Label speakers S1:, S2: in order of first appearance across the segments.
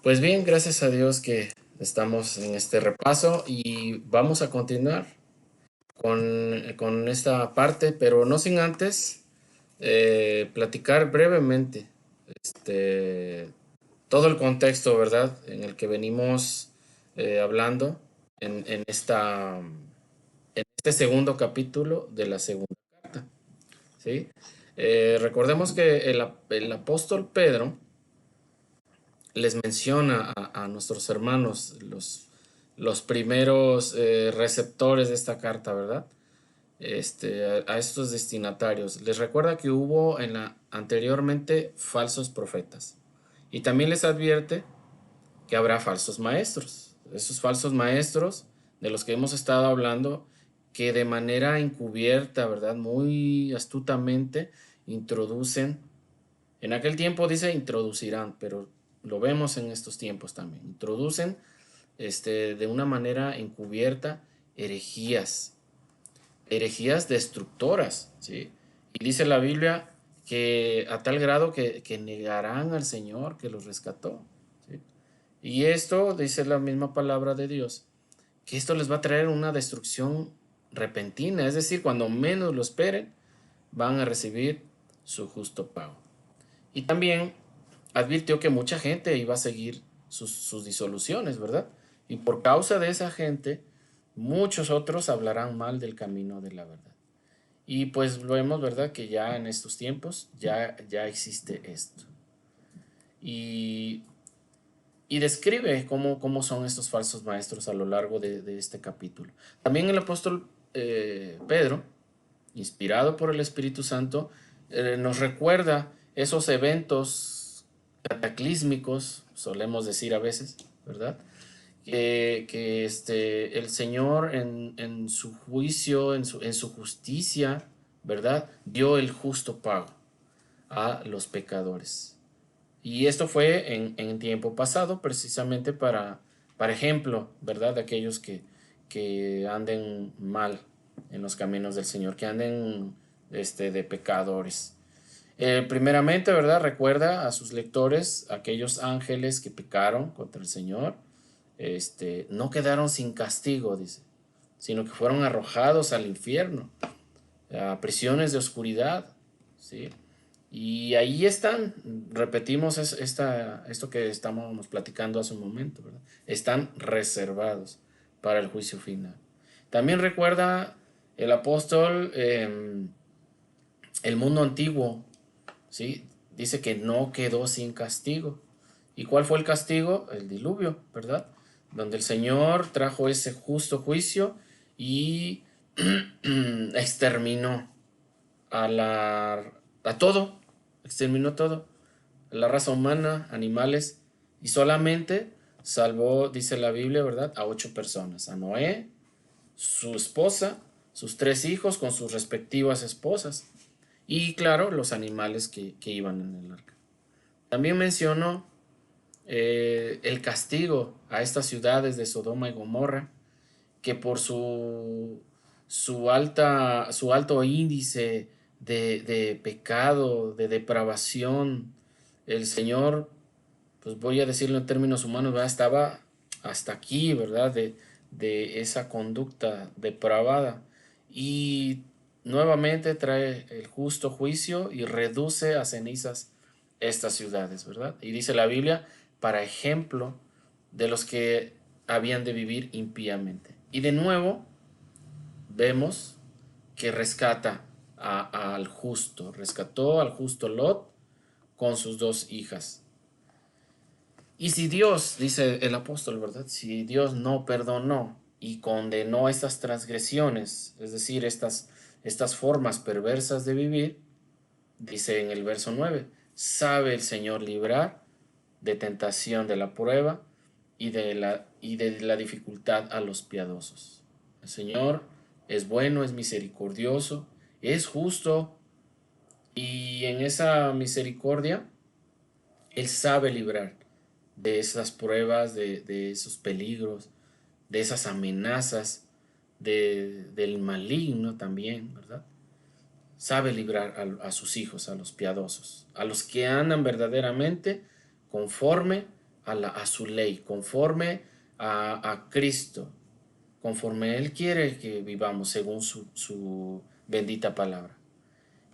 S1: Pues bien, gracias a Dios que estamos en este repaso y vamos a continuar con esta parte, pero no sin antes platicar brevemente este, todo el contexto, ¿verdad?, en el que venimos hablando en este segundo capítulo de la segunda carta, ¿sí? Recordemos que el apóstol Pedro les menciona a nuestros hermanos, los primeros receptores de esta carta, ¿verdad? A estos destinatarios. Les recuerda que hubo anteriormente falsos profetas. Y también les advierte que habrá falsos maestros. Esos falsos maestros de los que hemos estado hablando, que de manera encubierta, ¿verdad? Muy astutamente introducen. En aquel tiempo dice introducirán, pero lo vemos en estos tiempos también. Introducen de una manera encubierta herejías, herejías destructoras, ¿sí? Y dice la Biblia que a tal grado que negarán al Señor que los rescató, ¿sí? Y esto, dice la misma palabra de Dios, que esto les va a traer una destrucción repentina, es decir, cuando menos lo esperen, van a recibir su justo pago. Y también advirtió que mucha gente iba a seguir sus disoluciones, ¿verdad? Y por causa de esa gente, muchos otros hablarán mal del camino de la verdad. Y pues vemos, ¿verdad?, que ya en estos tiempos ya existe esto. Y, y describe cómo son estos falsos maestros a lo largo de este capítulo. También el apóstol Pedro, inspirado por el Espíritu Santo, nos recuerda esos eventos cataclísmicos, solemos decir a veces, ¿verdad? Que el Señor en su juicio, en su justicia, ¿verdad?, dio el justo pago a los pecadores. Y esto fue en tiempo pasado, precisamente para ejemplo, ¿verdad?, de aquellos que anden mal en los caminos del Señor, que anden de pecadores. Primeramente, ¿verdad?, recuerda a sus lectores, aquellos ángeles que pecaron contra el Señor, no quedaron sin castigo, dice, sino que fueron arrojados al infierno, a prisiones de oscuridad, ¿sí? Y ahí están, repetimos esto que estamos platicando hace un momento, ¿verdad? Están reservados para el juicio final. También recuerda el apóstol el mundo antiguo, ¿sí? Dice que no quedó sin castigo. ¿Y cuál fue el castigo? El diluvio, ¿verdad? Donde el Señor trajo ese justo juicio y exterminó a todo, exterminó todo, la raza humana, animales, y solamente salvó, dice la Biblia, ¿verdad?, a 8 personas, a Noé, su esposa, sus 3 hijos con sus respectivas esposas, y claro, los animales que iban en el arca. También mencionó el castigo a estas ciudades de Sodoma y Gomorra, que por su alto índice de pecado, de depravación, el Señor, pues voy a decirlo en términos humanos, ¿verdad?, estaba hasta aquí, ¿verdad?, de esa conducta depravada. Y nuevamente trae el justo juicio y reduce a cenizas estas ciudades, ¿verdad? Y dice la Biblia, para ejemplo de los que habían de vivir impíamente. Y de nuevo vemos que al justo, rescató al justo Lot con sus 2 hijas. Y si Dios, dice el apóstol, ¿verdad?, si Dios no perdonó y condenó estas transgresiones, es decir, estas formas perversas de vivir, dice en el verso 9, sabe el Señor librar de tentación de la prueba y de la dificultad a los piadosos. El Señor es bueno, es misericordioso, es justo, y en esa misericordia Él sabe librar de esas pruebas, de esos peligros, de esas amenazas, del maligno también, ¿verdad? Sabe librar a sus hijos, a los piadosos, a los que andan verdaderamente conforme a su ley, conforme a Cristo, conforme Él quiere que vivamos según su bendita palabra.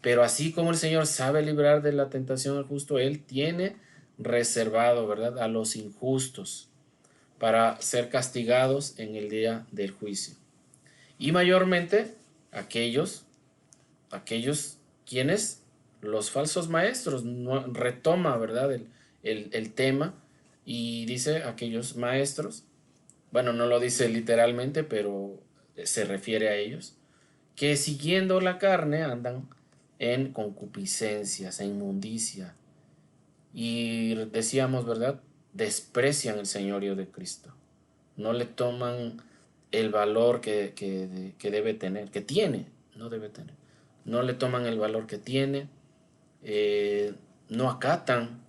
S1: Pero así como el Señor sabe librar de la tentación al justo, Él tiene reservado, ¿verdad?, a los injustos para ser castigados en el día del juicio. Y mayormente aquellos quienes, los falsos maestros, no, retoma, ¿verdad?, el tema y dice aquellos maestros, bueno, no lo dice literalmente, pero se refiere a ellos, que siguiendo la carne andan en concupiscencias, en inmundicia. Y decíamos, ¿verdad? Desprecian el señorío de Cristo. No le toman el valor que debe tener, que tiene, no debe tener. No le toman el valor que tiene, no acatan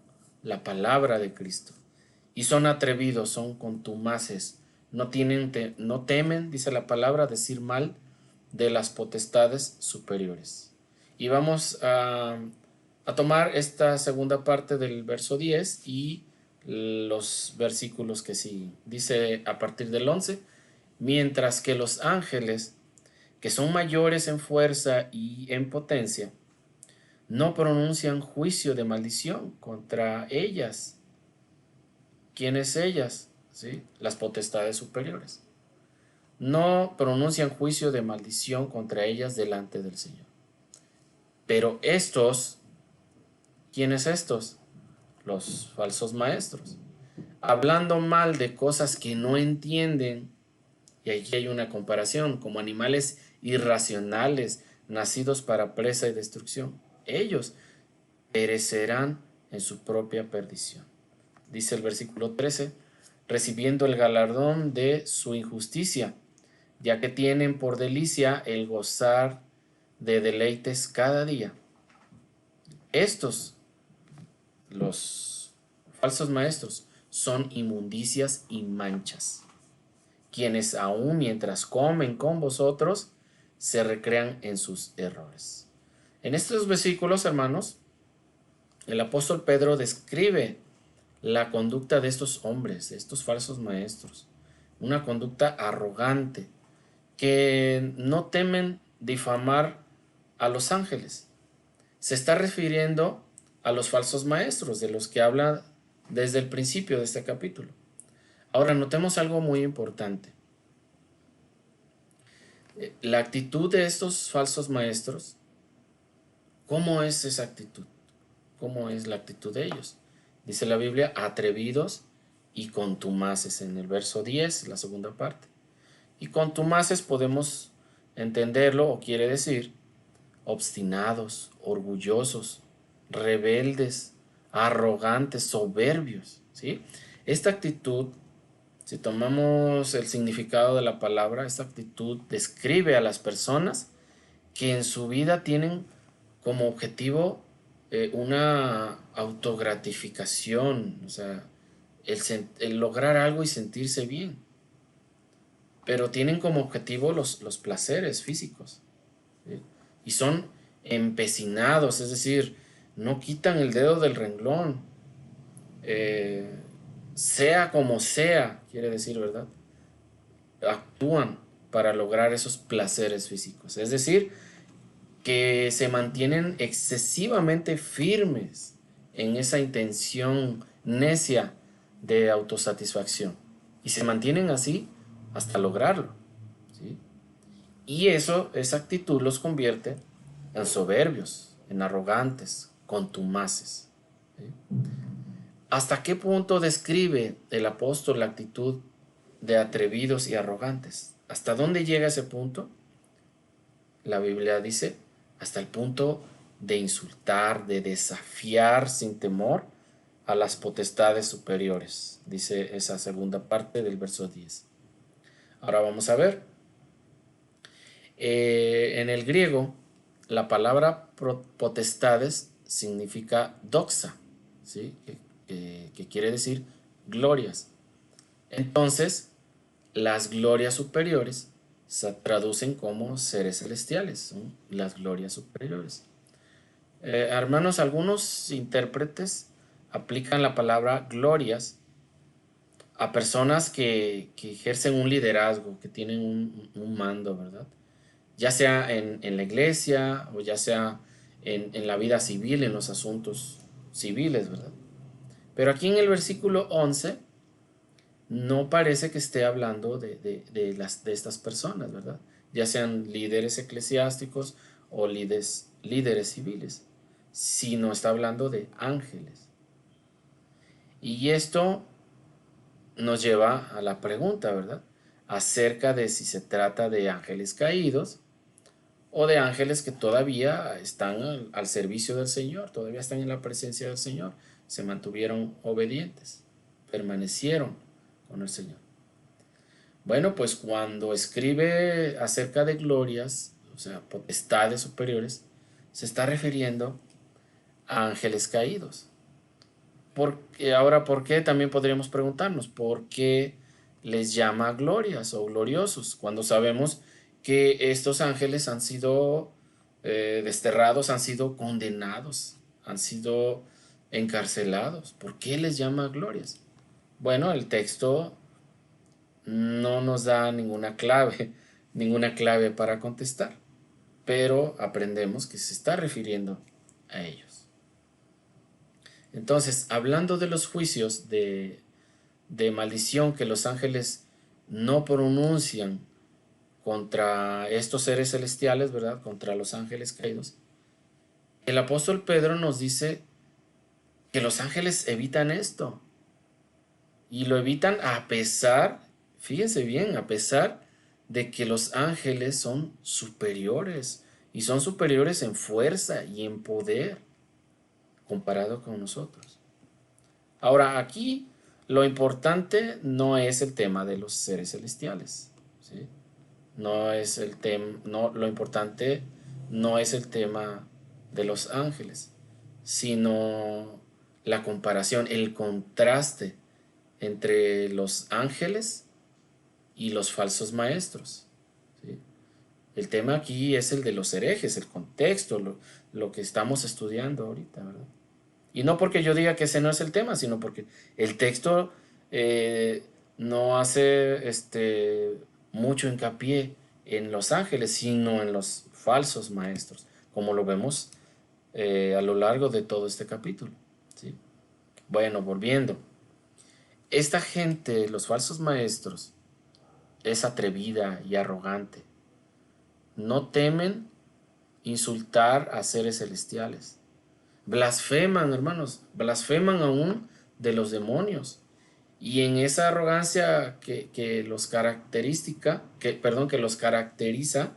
S1: la palabra de Cristo. Y son atrevidos, son contumaces, no temen, dice la palabra, decir mal de las potestades superiores. Y vamos a tomar esta segunda parte del verso 10 y los versículos que siguen. Dice a partir del 11, mientras que los ángeles, que son mayores en fuerza y en potencia, no pronuncian juicio de maldición contra ellas. ¿Quiénes ellas? ¿Sí? Las potestades superiores. No pronuncian juicio de maldición contra ellas delante del Señor. Pero estos, ¿quiénes estos? Los falsos maestros. Hablando mal de cosas que no entienden, y aquí hay una comparación, como animales irracionales, nacidos para presa y destrucción. Ellos perecerán en su propia perdición. Dice el versículo 13, recibiendo el galardón de su injusticia, ya que tienen por delicia el gozar de deleites cada día. Estos, los falsos maestros, son inmundicias y manchas, quienes aún mientras comen con vosotros, se recrean en sus errores. En estos versículos, hermanos, el apóstol Pedro describe la conducta de estos hombres, de estos falsos maestros, una conducta arrogante, que no temen difamar a los ángeles. Se está refiriendo a los falsos maestros, de los que habla desde el principio de este capítulo. Ahora, notemos algo muy importante. La actitud de estos falsos maestros, ¿cómo es esa actitud? ¿Cómo es la actitud de ellos? Dice la Biblia, atrevidos y contumaces, en el verso 10, la segunda parte. Y contumaces podemos entenderlo, o quiere decir obstinados, orgullosos, rebeldes, arrogantes, soberbios, ¿sí? Esta actitud, si tomamos el significado de la palabra, esta actitud describe a las personas que en su vida tienen como objetivo una autogratificación, o sea, el lograr algo y sentirse bien, pero tienen como objetivo los placeres físicos, ¿sí? Y son empecinados, es decir, no quitan el dedo del renglón, eh, sea como sea, quiere decir, ¿verdad? Actúan para lograr esos placeres físicos, es decir, que se mantienen excesivamente firmes en esa intención necia de autosatisfacción y se mantienen así hasta lograrlo, ¿sí? Y esa actitud los convierte en soberbios, en arrogantes, contumaces, ¿sí? ¿Hasta qué punto describe el apóstol la actitud de atrevidos y arrogantes? ¿Hasta dónde llega ese punto? La Biblia dice, hasta el punto de insultar, de desafiar sin temor a las potestades superiores, dice esa segunda parte del verso 10. Ahora vamos a ver. En el griego, la palabra potestades significa doxa, ¿sí? Que quiere decir glorias. Entonces, las glorias superiores se traducen como seres celestiales, son las glorias superiores. Hermanos, algunos intérpretes aplican la palabra glorias a personas que ejercen un liderazgo, que tienen un mando, ¿verdad? Ya sea en la iglesia o ya sea en la vida civil, en los asuntos civiles, ¿verdad? Pero aquí en el versículo 11 no parece que esté hablando de estas personas, ¿verdad? Ya sean líderes eclesiásticos o líderes civiles, sino está hablando de ángeles. Y esto nos lleva a la pregunta, ¿verdad? Acerca de si se trata de ángeles caídos o de ángeles que todavía están al servicio del Señor, todavía están en la presencia del Señor, se mantuvieron obedientes, permanecieron con el Señor. Bueno, pues cuando escribe acerca de glorias, o sea, potestades superiores, se está refiriendo a ángeles caídos. Ahora, ¿por qué? También podríamos preguntarnos, ¿por qué les llama glorias o gloriosos? Cuando sabemos que estos ángeles han sido desterrados, han sido condenados, han sido encarcelados. ¿Por qué les llama glorias? Bueno, el texto no nos da ninguna clave para contestar, pero aprendemos que se está refiriendo a ellos. Entonces, hablando de los juicios de maldición que los ángeles no pronuncian contra estos seres celestiales, ¿verdad? Contra los ángeles caídos, el apóstol Pedro nos dice que los ángeles evitan esto. Y lo evitan a pesar, fíjense bien, a pesar de que los ángeles son superiores y son superiores en fuerza y en poder comparado con nosotros. Ahora, aquí lo importante no es el tema de los seres celestiales, ¿sí? No es el tema, no, lo importante no es el tema de los ángeles, sino la comparación, el contraste entre los ángeles y los falsos maestros, ¿sí? El tema aquí es el de los herejes, el contexto, lo que estamos estudiando ahorita, ¿verdad? Y no porque yo diga que ese no es el tema, sino porque el texto no hace mucho hincapié en los ángeles, sino en los falsos maestros, como lo vemos a lo largo de todo este capítulo, ¿sí? Bueno, volviendo. Esta gente, los falsos maestros, es atrevida y arrogante. No temen insultar a seres celestiales. Blasfeman, hermanos, blasfeman aún de los demonios. Y en esa arrogancia que los que los caracteriza,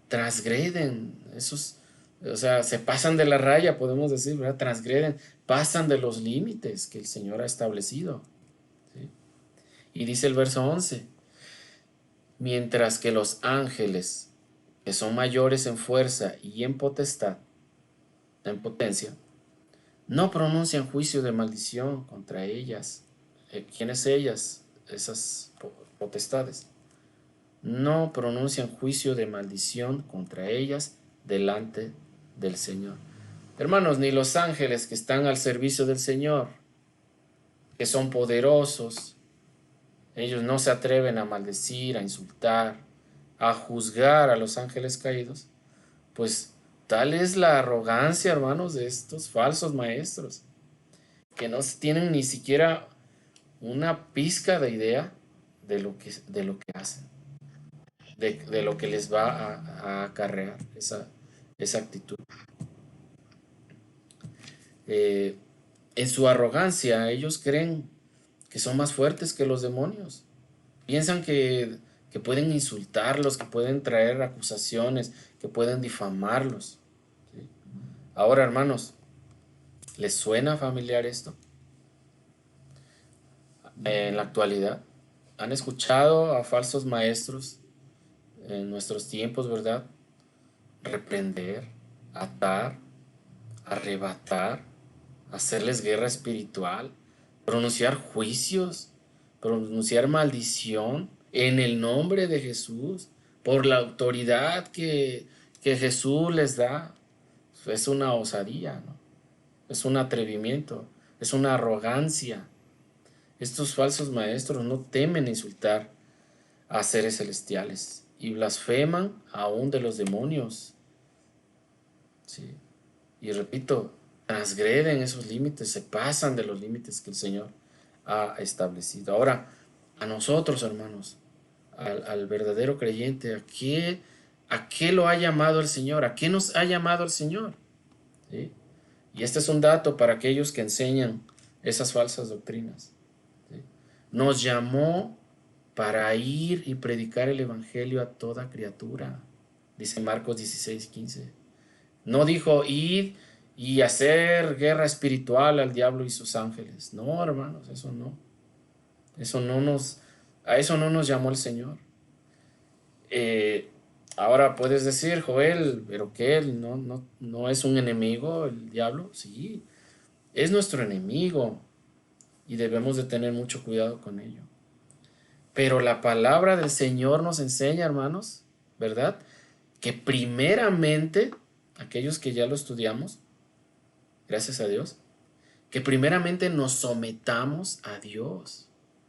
S1: transgreden esos, o sea, se pasan de la raya, podemos decir, ¿verdad? Transgreden, pasan de los límites que el Señor ha establecido, ¿sí? Y dice el verso 11, mientras que los ángeles, que son mayores en fuerza y en potestad, en potencia, no pronuncian juicio de maldición contra ellas. ¿Quiénes ellas? Esas potestades. No pronuncian juicio de maldición contra ellas delante del Señor. Hermanos, ni los ángeles que están al servicio del Señor, que son poderosos, ellos no se atreven a maldecir, a insultar, a juzgar a los ángeles caídos. Pues tal es la arrogancia, hermanos, de estos falsos maestros, que no tienen ni siquiera una pizca de idea de lo que hacen, de lo que les va a acarrear esa actitud. Eh, en su arrogancia, ellos creen que son más fuertes que los demonios. Piensan que pueden insultarlos, que pueden traer acusaciones, que pueden difamarlos, ¿sí? Ahora, hermanos, ¿les suena familiar esto? En la actualidad, ¿han escuchado a falsos maestros en nuestros tiempos, verdad? Reprender, atar, arrebatar, hacerles guerra espiritual, pronunciar juicios, pronunciar maldición en el nombre de Jesús, por la autoridad que Jesús les da. Es una osadía, ¿no? Es un atrevimiento, es una arrogancia, Estos falsos maestros no temen insultar a seres celestiales y blasfeman aún de los demonios. ¿Sí? Y repito, transgreden esos límites, se pasan de los límites que el Señor ha establecido. Ahora, a nosotros, hermanos, al verdadero creyente, a qué lo ha llamado el Señor? ¿A qué nos ha llamado el Señor? ¿Sí? Y este es un dato para aquellos que enseñan esas falsas doctrinas. ¿Sí? Nos llamó para ir y predicar el Evangelio a toda criatura, dice Marcos 16:15. No dijo id y hacer guerra espiritual al diablo y sus ángeles. No, hermanos, eso no. Eso no nos, a eso no nos llamó el Señor. Eh, Ahora puedes decir, Joel, pero que él no es un enemigo, el diablo. Sí, es nuestro enemigo y debemos de tener mucho cuidado con ello. Pero la palabra del Señor nos enseña, hermanos, ¿verdad? Que primeramente, aquellos que ya lo estudiamos, gracias a Dios, que primeramente nos sometamos a Dios.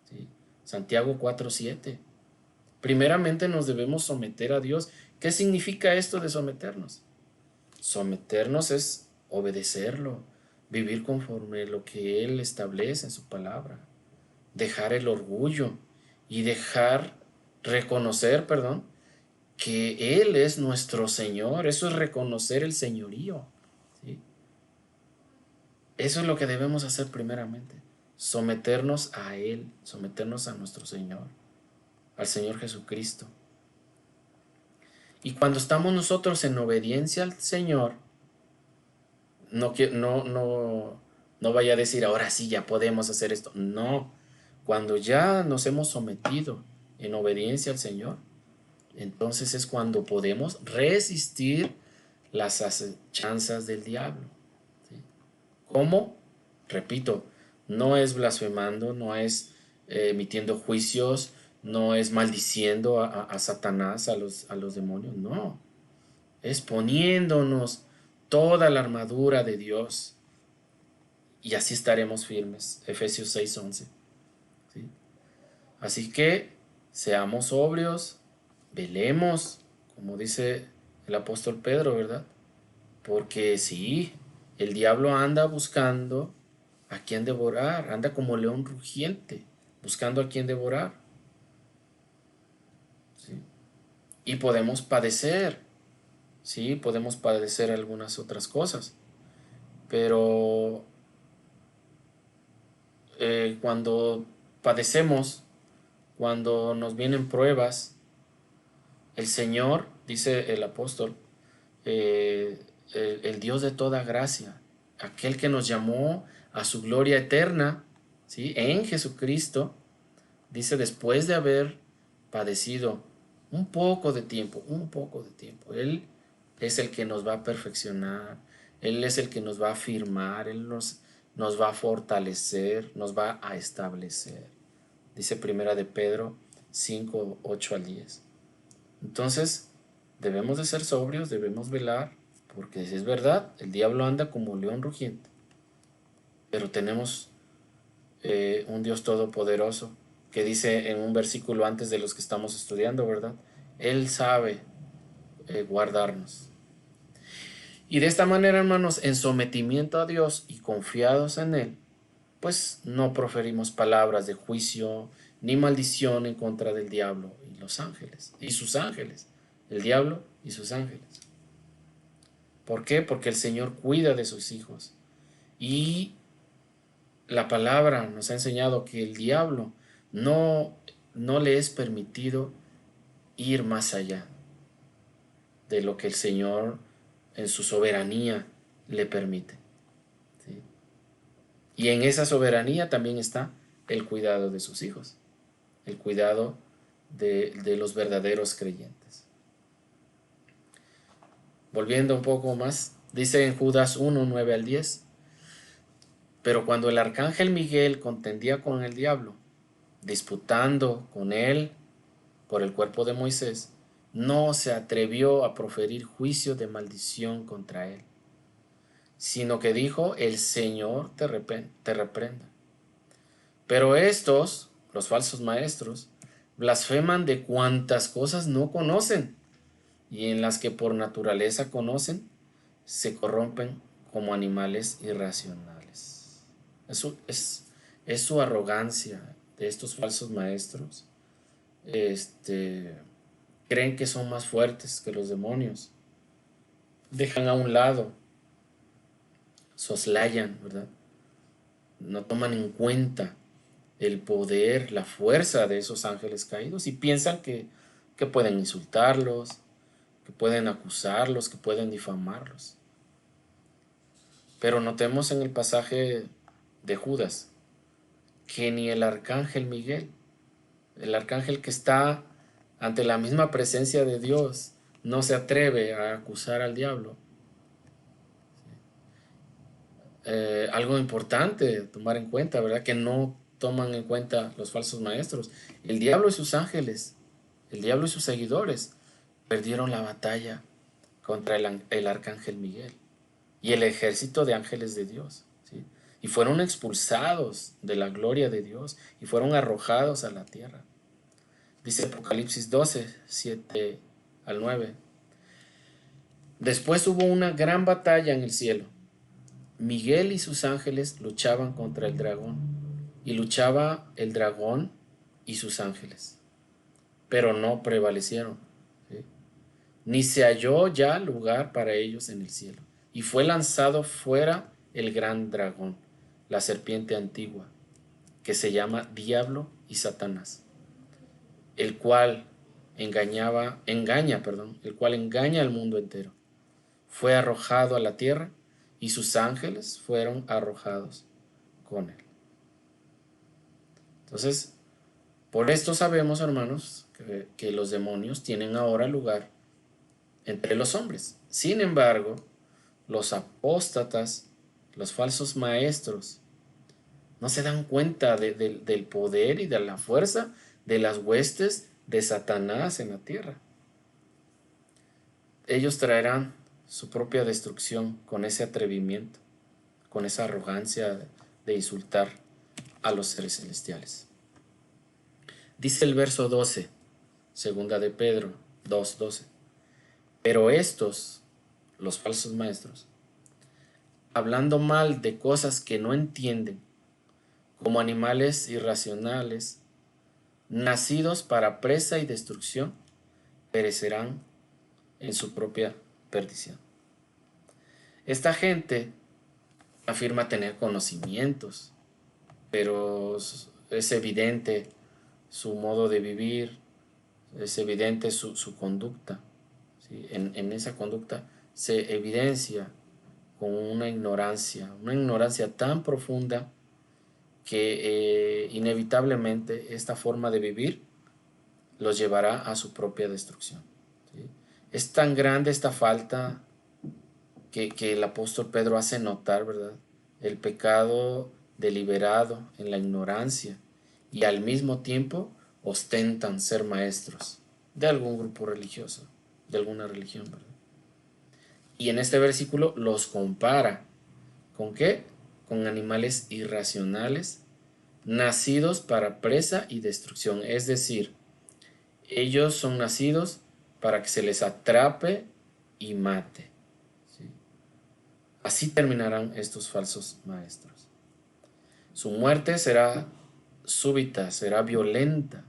S1: ¿Sí? Santiago 4:7. Primeramente nos debemos someter a Dios. ¿Qué significa esto de someternos? Someternos es obedecerlo, vivir conforme lo que Él establece en su palabra, dejar el orgullo y reconocer, perdón, que Él es nuestro Señor. Eso es reconocer el señorío. ¿Sí? Eso es lo que debemos hacer primeramente, someternos a Él, someternos a nuestro Señor, al Señor Jesucristo. Y cuando estamos nosotros en obediencia al Señor, no vaya a decir, ahora sí, ya podemos hacer esto. No, cuando ya nos hemos sometido en obediencia al Señor, entonces es cuando podemos resistir las acechanzas del diablo. ¿Sí? ¿Cómo? Repito, no es blasfemando, no es emitiendo juicios, no es maldiciendo a Satanás, a los demonios, no. Es poniéndonos toda la armadura de Dios y así estaremos firmes. Efesios 6:11. ¿Sí? Así que seamos sobrios, velemos, como dice el apóstol Pedro, ¿verdad? Porque sí, el diablo anda buscando a quien devorar, anda como león rugiente, buscando a quien devorar. ¿Sí? Y podemos padecer, sí, podemos padecer algunas otras cosas, pero cuando padecemos, cuando nos vienen pruebas, el Señor, dice el apóstol, eh, el Dios de toda gracia, aquel que nos llamó a su gloria eterna, ¿sí? En Jesucristo, dice, después de haber padecido un poco de tiempo, Él es el que nos va a perfeccionar, Él es el que nos va a afirmar, nos va a fortalecer, nos va a establecer. Dice Primera de Pedro 5:8-10. Entonces, debemos de ser sobrios, debemos velar, porque si es verdad, el diablo anda como león rugiente, pero tenemos un Dios todopoderoso que dice en un versículo antes de los que estamos estudiando, ¿verdad? Él sabe guardarnos. Y de esta manera, hermanos, en sometimiento a Dios y confiados en Él, pues no proferimos palabras de juicio ni maldición en contra del diablo y los ángeles, y sus ángeles, el diablo y sus ángeles. ¿Por qué? Porque el Señor cuida de sus hijos. Y la palabra nos ha enseñado que el diablo no le es permitido ir más allá de lo que el Señor en su soberanía le permite. ¿Sí? Y en esa soberanía también está el cuidado de sus hijos, el cuidado de los verdaderos creyentes. Volviendo un poco más, dice en Judas 1:9-10, pero cuando el arcángel Miguel contendía con el diablo, disputando con él por el cuerpo de Moisés, no se atrevió a proferir juicio de maldición contra él, sino que dijo, el Señor te reprenda. Pero estos, los falsos maestros, blasfeman de cuantas cosas no conocen, y en las que por naturaleza conocen, se corrompen como animales irracionales. Eso es su arrogancia de estos falsos maestros. Creen que son más fuertes que los demonios. Dejan a un lado, soslayan, ¿verdad? No toman en cuenta el poder, la fuerza de esos ángeles caídos y piensan que pueden insultarlos, que pueden acusarlos, que pueden difamarlos. Pero notemos en el pasaje de Judas que ni el arcángel Miguel, el arcángel que está ante la misma presencia de Dios, no se atreve a acusar al diablo. Algo importante tomar en cuenta, ¿verdad? Que no toman en cuenta los falsos maestros. El diablo y sus ángeles, el diablo y sus seguidores perdieron la batalla contra el arcángel Miguel y el ejército de ángeles de Dios, ¿sí? Y fueron expulsados de la gloria de Dios y fueron arrojados a la tierra. Dice Apocalipsis 12, 7 al 9. Después hubo una gran batalla en el cielo. Miguel y sus ángeles luchaban contra el dragón, y luchaba el dragón y sus ángeles, pero no prevalecieron, ¿sí? Ni se halló ya lugar para ellos en el cielo, y fue lanzado fuera el gran dragón, la serpiente antigua, que se llama Diablo y Satanás, el cual el cual engaña al mundo entero. Fue arrojado a la tierra, y sus ángeles fueron arrojados con él. Entonces, por esto sabemos, hermanos, que los demonios tienen ahora lugar entre los hombres. Sin embargo, los apóstatas, los falsos maestros, no se dan cuenta del poder y de la fuerza de las huestes de Satanás en la tierra. Ellos traerán su propia destrucción con ese atrevimiento, con esa arrogancia de insultar a los seres celestiales. Dice el verso 12, segunda de Pedro 2:12. Pero estos, los falsos maestros, hablando mal de cosas que no entienden, como animales irracionales, nacidos para presa y destrucción, perecerán en su propia perdición. Esta gente afirma tener conocimientos, pero es evidente su modo de vivir, es evidente su conducta, ¿sí? En esa conducta se evidencia con una ignorancia tan profunda que inevitablemente esta forma de vivir los llevará a su propia destrucción, ¿sí? Es tan grande esta falta que el apóstol Pedro hace notar, ¿verdad? El pecado deliberado en la ignorancia, y al mismo tiempo ostentan ser maestros de algún grupo religioso, de alguna religión, ¿verdad? Y en este versículo los compara ¿con qué? Con animales irracionales, nacidos para presa y destrucción. Es decir, ellos son nacidos para que se les atrape y mate, ¿sí? Así terminarán estos falsos maestros. Su muerte será súbita, será violenta,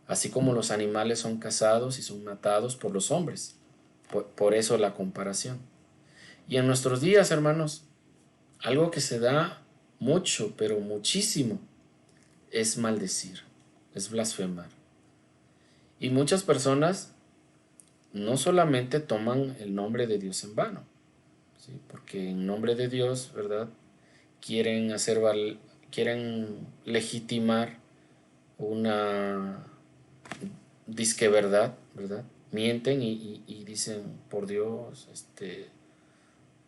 S1: así como los animales son cazados y son matados por los hombres. Por eso la comparación. Y en nuestros días, hermanos, algo que se da mucho, pero muchísimo, es maldecir, es blasfemar. Y muchas personas no solamente toman el nombre de Dios en vano, ¿sí? Porque en nombre de Dios, ¿verdad? Quieren quieren legitimar una disque verdad, ¿verdad? Mienten y dicen, por Dios,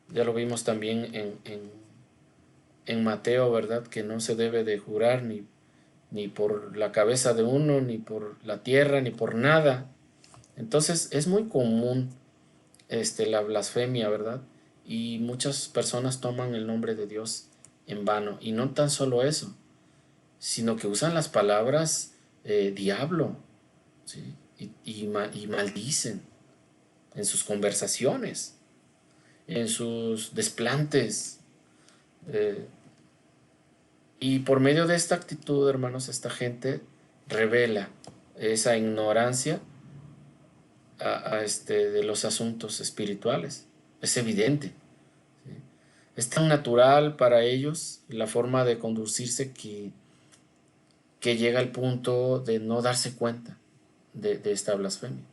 S1: ya lo vimos también en Mateo, ¿verdad? Que no se debe de jurar ni por la cabeza de uno, ni por la tierra, ni por nada. Entonces es muy común la blasfemia, ¿verdad? Y muchas personas toman el nombre de Dios en vano. Y no tan solo eso, sino que usan las palabras diablo, ¿sí? Y maldicen en sus conversaciones, en sus desplantes. eh, y por medio de esta actitud, hermanos, esta gente revela esa ignorancia de los asuntos espirituales. Es evidente, ¿sí? Es tan natural para ellos la forma de conducirse que llega al punto de no darse cuenta de esta blasfemia.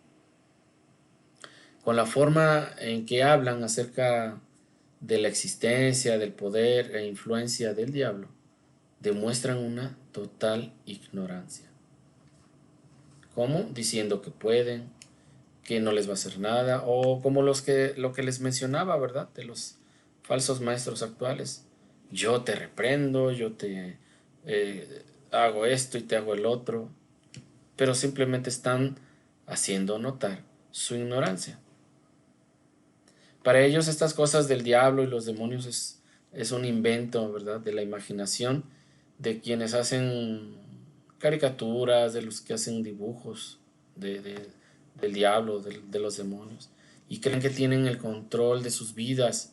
S1: Con la forma en que hablan acerca de la existencia, del poder e influencia del diablo, demuestran una total ignorancia. ¿Cómo? Diciendo que pueden, que no les va a hacer nada, o como lo que les mencionaba, ¿verdad? De los falsos maestros actuales. Yo te reprendo, yo te hago esto y te hago el otro, pero simplemente están haciendo notar su ignorancia. Para ellos estas cosas del diablo y los demonios es un invento, ¿verdad? De la imaginación de quienes hacen caricaturas, de los que hacen dibujos del diablo, de los demonios, y creen que tienen el control de sus vidas.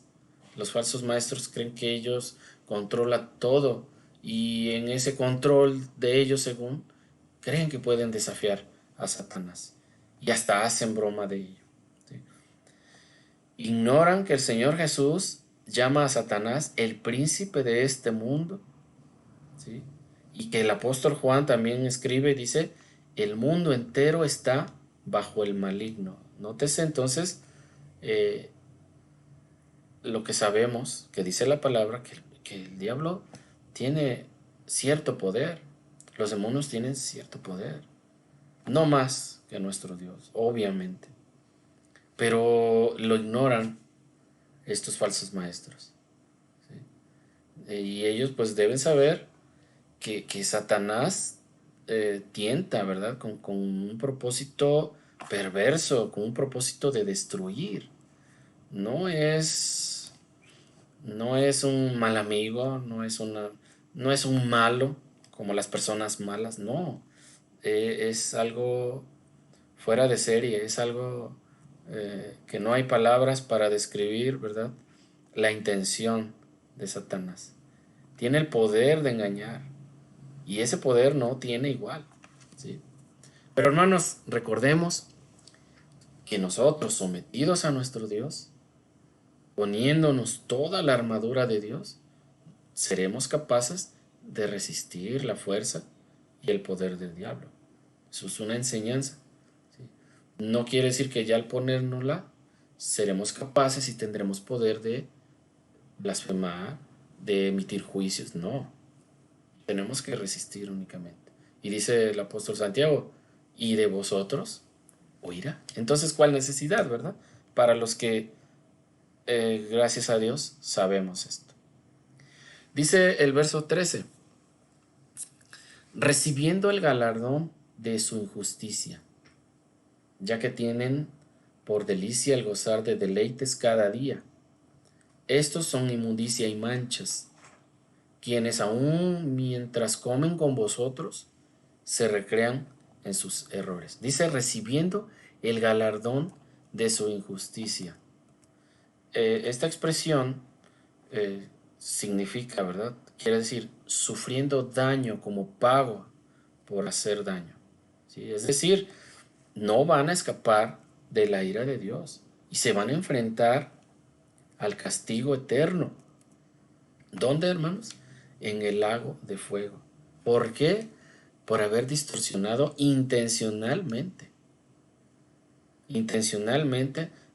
S1: Los falsos maestros creen que ellos controlan todo, y en ese control de ellos, según, creen que pueden desafiar a Satanás, y hasta hacen broma de ello, ¿sí? Ignoran que el Señor Jesús llama a Satanás el príncipe de este mundo, ¿sí? Y que el apóstol Juan también escribe y dice, el mundo entero está bajo el maligno. Nótese entonces eh, lo que sabemos, que dice la palabra, que el diablo tiene cierto poder, los demonios tienen cierto poder, no más que nuestro Dios, obviamente, pero lo ignoran estos falsos maestros, ¿sí? Y ellos pues deben saber que Satanás tienta, ¿verdad? Con un propósito perverso, con un propósito de destruir. No es, no es un mal amigo, no es un malo como las personas malas, no. Es algo fuera de serie, es algo que no hay palabras para describir, ¿verdad? La intención de Satanás. Tiene el poder de engañar y ese poder no tiene igual, ¿sí? Pero hermanos, recordemos que nosotros, sometidos a nuestro Dios, poniéndonos toda la armadura de Dios, seremos capaces de resistir la fuerza y el poder del diablo. Eso es una enseñanza, ¿sí? No quiere decir que ya al ponérnosla seremos capaces y tendremos poder de blasfemar, de emitir juicios. No, tenemos que resistir únicamente. Y dice el apóstol Santiago, ¿y de vosotros oirá? Entonces, ¿cuál necesidad, verdad? Para los que, gracias a Dios, sabemos esto. Dice el verso 13, recibiendo el galardón de su injusticia, ya que tienen por delicia el gozar de deleites cada día. Estos son inmundicia y manchas, quienes aún mientras comen con vosotros, se recrean en sus errores. Dice, recibiendo el galardón de su injusticia. Esta expresión significa, ¿verdad? Quiere decir, sufriendo daño como pago por hacer daño, ¿sí? Es decir, no van a escapar de la ira de Dios y se van a enfrentar al castigo eterno. ¿Dónde, hermanos? En el lago de fuego. ¿Por qué? Por haber distorsionado intencionalmente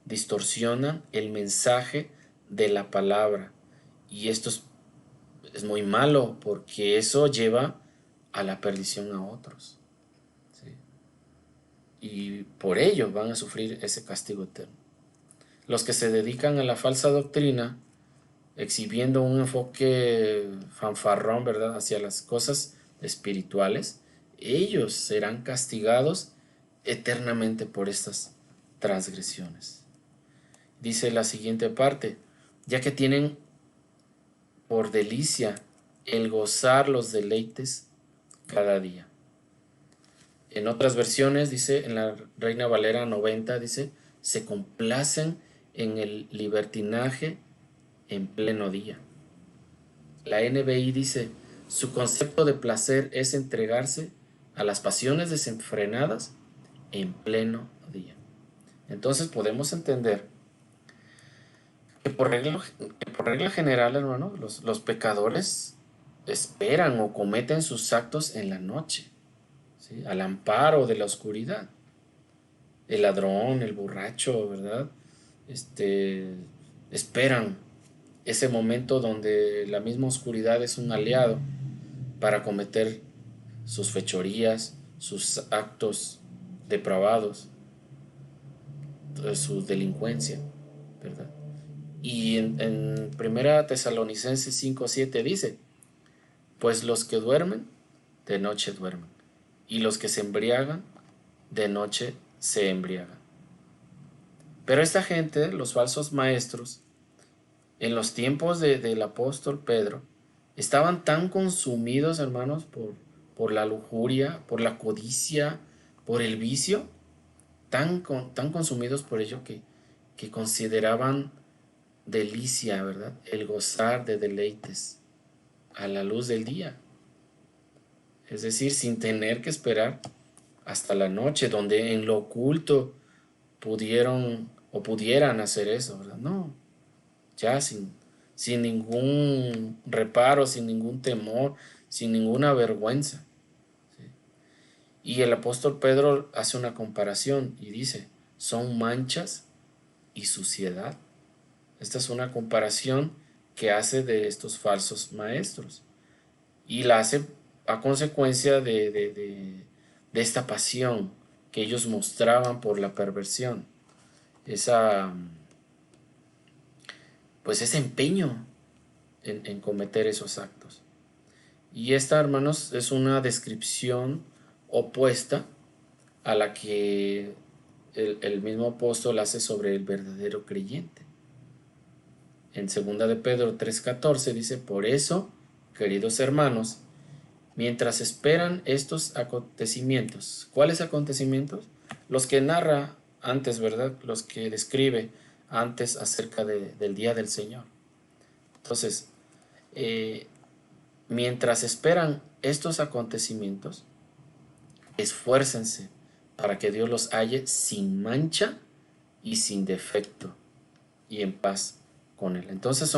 S1: distorsionan el mensaje de la palabra. Y esto es muy malo porque eso lleva a la perdición a otros, ¿sí? Y por ello van a sufrir ese castigo eterno. Los que se dedican a la falsa doctrina, exhibiendo un enfoque fanfarrón, ¿verdad?, hacia las cosas espirituales, ellos serán castigados eternamente por estas transgresiones. Dice la siguiente parte, ya que tienen por delicia el gozar los deleites cada día. En otras versiones dice, en la Reina Valera 90 dice, se complacen en el libertinaje en pleno día. La NBI dice, su concepto de placer es entregarse a las pasiones desenfrenadas en pleno día. Entonces podemos entender que por regla general, hermano, los pecadores esperan o cometen sus actos en la noche, ¿sí? Al amparo de la oscuridad. El ladrón, el borracho, ¿verdad? Esperan ese momento donde la misma oscuridad es un aliado para cometer sus fechorías, sus actos depravados, su delincuencia, ¿verdad? Y en 1 Tesalonicenses 5:7 dice, pues los que duermen, de noche duermen, y los que se embriagan, de noche se embriagan. Pero esta gente, los falsos maestros, en los tiempos del apóstol Pedro, estaban tan consumidos, hermanos, por la lujuria, por la codicia, por el vicio, tan consumidos por ello que consideraban delicia, ¿verdad? El gozar de deleites a la luz del día. Es decir, sin tener que esperar hasta la noche, donde en lo oculto pudieron o pudieran hacer eso, ¿verdad? No, ya sin ningún reparo, sin ningún temor, sin ninguna vergüenza. ¿Sí? Y el apóstol Pedro hace una comparación y dice, son manchas y suciedad. Esta es una comparación que hace de estos falsos maestros y la hace a consecuencia de esta pasión que ellos mostraban por la perversión, pues ese empeño en cometer esos actos. Y esta, hermanos, es una descripción opuesta a la que el mismo apóstol hace sobre el verdadero creyente. En 2 de Pedro 3:14 dice, por eso, queridos hermanos, mientras esperan estos acontecimientos. ¿Cuáles acontecimientos? Los que narra antes, ¿verdad? Los que describe antes acerca del día del Señor. Entonces, mientras esperan estos acontecimientos, esfuércense para que Dios los halle sin mancha y sin defecto y en paz con Él. Entonces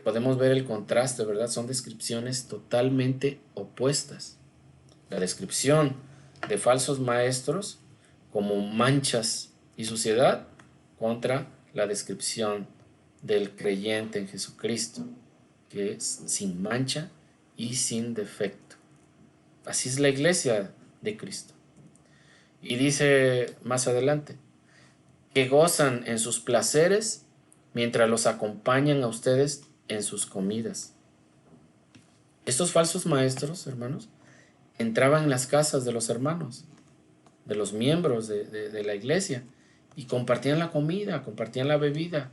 S1: podemos ver el contraste, ¿verdad? Son descripciones totalmente opuestas. La descripción de falsos maestros como manchas y suciedad contra la descripción del creyente en Jesucristo, que es sin mancha y sin defecto. Así es la iglesia de Cristo. Y dice más adelante, que gozan en sus placeres mientras los acompañan a ustedes en sus comidas. Estos falsos maestros, hermanos, entraban en las casas de los hermanos, de los miembros de la iglesia, y compartían la comida, compartían la bebida,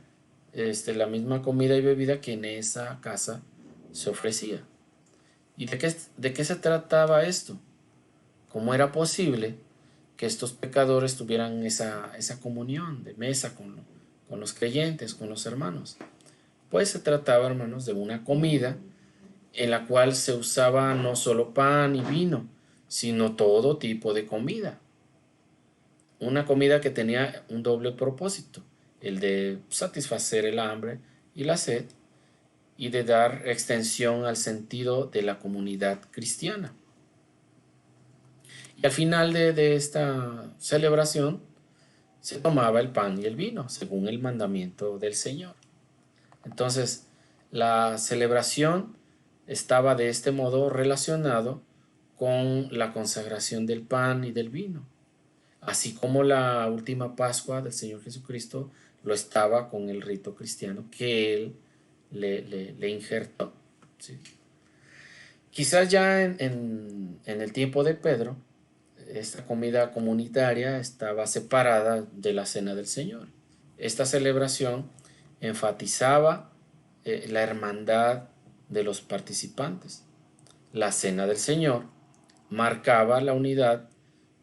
S1: la misma comida y bebida que en esa casa se ofrecía. ¿Y de qué se trataba esto? ¿Cómo era posible que estos pecadores tuvieran esa comunión de mesa con los creyentes, con los hermanos? Pues se trataba, hermanos, de una comida en la cual se usaba no solo pan y vino, sino todo tipo de comida. Una comida que tenía un doble propósito, el de satisfacer el hambre y la sed, y de dar extensión al sentido de la comunidad cristiana. Y al final de esta celebración se tomaba el pan y el vino, según el mandamiento del Señor. Entonces, la celebración estaba de este modo relacionado con la consagración del pan y del vino, así como la última Pascua del Señor Jesucristo lo estaba con el rito cristiano que Él le injertó. ¿Sí? Quizás ya en el tiempo de Pedro, esta comida comunitaria estaba separada de la cena del Señor. Esta celebración enfatizaba la hermandad de los participantes. La cena del Señor marcaba la unidad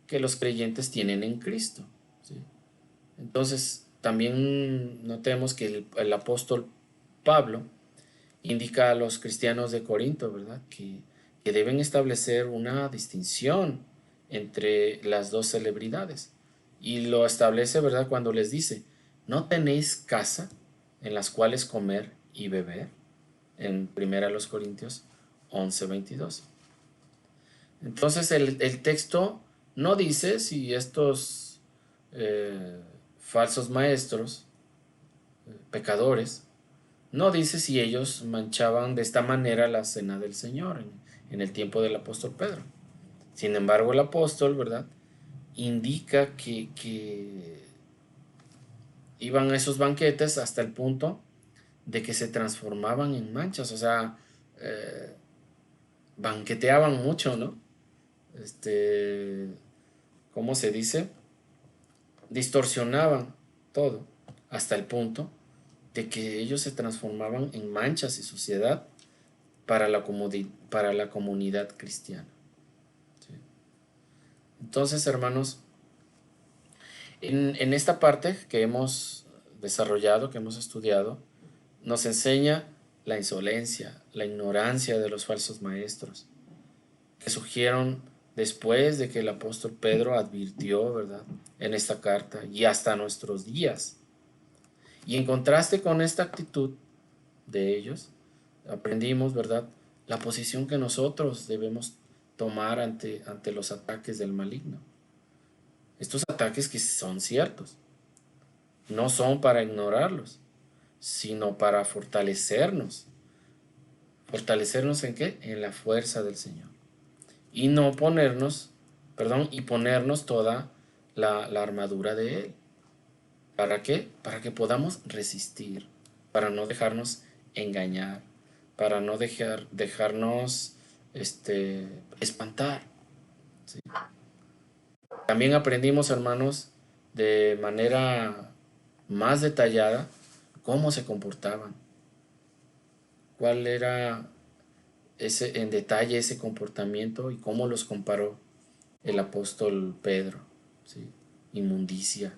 S1: que los creyentes tienen en Cristo, ¿sí? Entonces, también notemos que el apóstol Pablo indica a los cristianos de Corinto, ¿verdad? Que deben establecer una distinción entre las dos celebridades. Y lo establece, ¿verdad? Cuando les dice, ¿no tenéis casa en las cuales comer y beber? En 1 Corintios 11:22. Entonces el texto no dice si estos eh, falsos maestros, pecadores, no dice si ellos manchaban de esta manera la cena del Señor en el tiempo del apóstol Pedro. Sin embargo, el apóstol, ¿verdad? Indica que iban a esos banquetes hasta el punto de que se transformaban en manchas, o sea, eh, banqueteaban mucho, ¿no? Este, ¿Cómo se dice? Distorsionaban todo hasta el punto de que ellos se transformaban en manchas y suciedad para la comunidad cristiana. ¿Sí? Entonces, hermanos, en esta parte que hemos desarrollado, que hemos estudiado, nos enseña la insolencia, la ignorancia de los falsos maestros, que surgieron después de que el apóstol Pedro advirtió, ¿verdad?, en esta carta y hasta nuestros días. Y en contraste con esta actitud de ellos, aprendimos, ¿verdad?, la posición que nosotros debemos tomar ante los ataques del maligno. Estos ataques que son ciertos, no son para ignorarlos, sino para fortalecernos. ¿Fortalecernos en qué? En la fuerza del Señor. Y no ponernos, perdón, y ponernos toda la armadura de Él. ¿Para qué? Para que podamos resistir, para no dejarnos engañar, para no dejarnos espantar. ¿Sí? También aprendimos, hermanos, de manera más detallada cómo se comportaban, cuál era en detalle ese comportamiento y cómo los comparó el apóstol Pedro. ¿Sí? Inmundicia,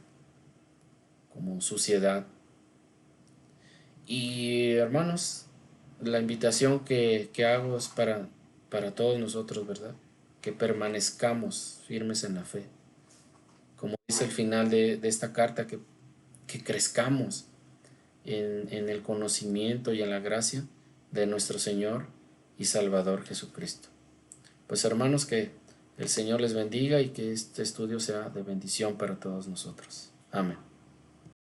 S1: como suciedad. Y hermanos, la invitación que hago es para todos nosotros, ¿verdad? Que permanezcamos firmes en la fe. Como dice el final de esta carta, que crezcamos en el conocimiento y en la gracia de nuestro Señor y Salvador Jesucristo. Pues hermanos, que el Señor les bendiga y que este estudio sea de bendición para todos nosotros. Amén.